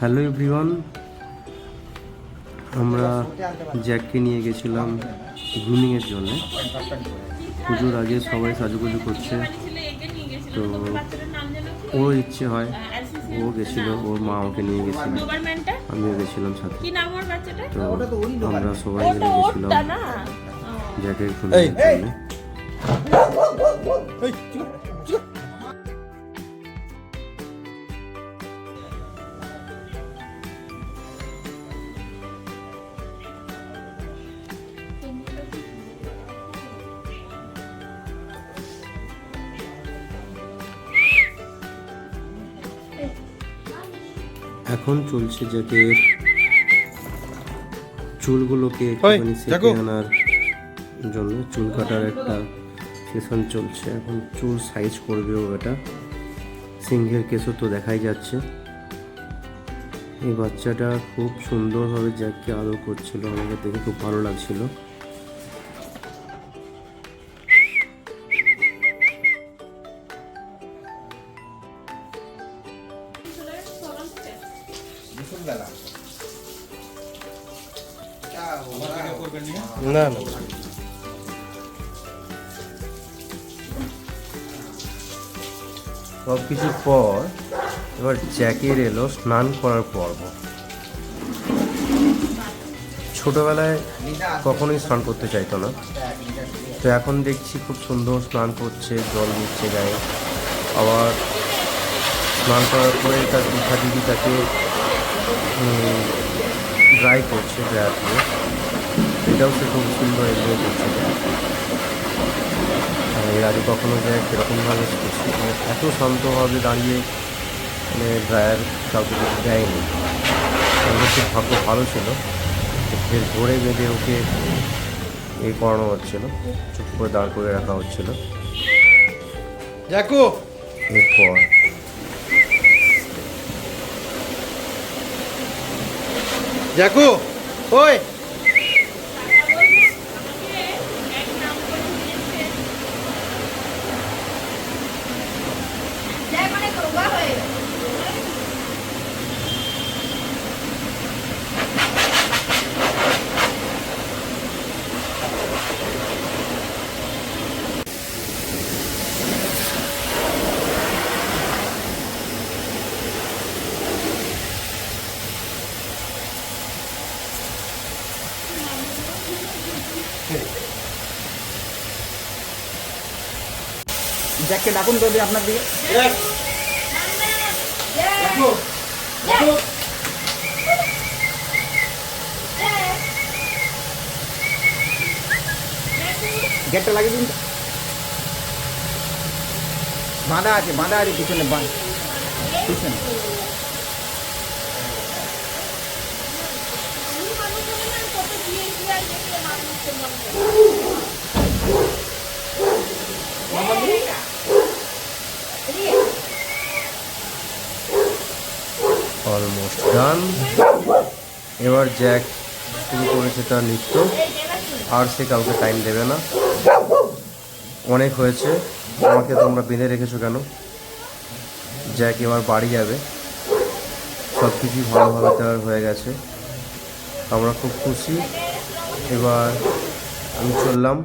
Hello everyone, আমরা জ্যাককে নিয়ে গেছিলাম গ্রুমিংয়ের জন্য। পুজোর আগে সবাই সাজুগুজু করছে, তো ওর ইচ্ছে হয়, ও গেছিলো, ওর মা ওকে নিয়ে গেছিল, আমিও গেছিলাম সাথে। তো আমরা সবাই মিলে গেছিলাম জ্যাকের গ্রুমিংয়ের জন্য। এখন চলছে জ্যাকের চুলগুলোকে একটুখানি সেঁকে আনার জন্য চুল কাটার একটা সেশন চলছে। এখন চুল সাইজ করবে ও, এটা সিংহের কেসও তো দেখাই যাচ্ছে। এই বাচ্চাটা খুব সুন্দরভাবে জ্যাককে আদর করছিল, আমাকে দেখে খুব ভালো লাগছিল। না না, সব কিছুর পর এবার জ্যাকের এলো স্নান করার পর্ব। ছোটবেলায় কখনোই স্নান করতে চাইতো না, তো এখন দেখছি খুব সুন্দর স্নান করছে, জল দিচ্ছে গায়ে। আবার স্নান করার পরে তার পিঠা দিদি তাকে ড্রাই করছে ড্রায়ার দিয়ে, এটাও সে খুব সুন্দর এনজয় করছে। এর আগে কখনো যায় সেরকমভাবে এত শান্তভাবে দাঁড়িয়ে মানে ড্রায়ার কাউকে দেয়নি। আমাদের খুব ভাগ্য ভালো ছিল, বেশ ধরে বেঁধে ওকে এই করানো হচ্ছিল, চুপ করে দাঁড় করে রাখা হচ্ছিল। এরপর ওই জ্যাককে ডাকুন তো আপনার দিকে। গেটটা লাগিয়ে দিন। বাঁধা আছে পিছনে পিছনে। Almost done. এবার জ্যাক শুরু করেছে তার নৃত্য, আর সে কাউকে টাইম দেবে না। অনেক হয়েছে, আমাকে তোমরা বেঁধে রেখেছো কেন? জ্যাক এবার বাড়ি যাবে, সব কিছুই ভালোভাবে তার হয়ে গেছে, আমরা খুব খুশি। এবার আমি চললাম।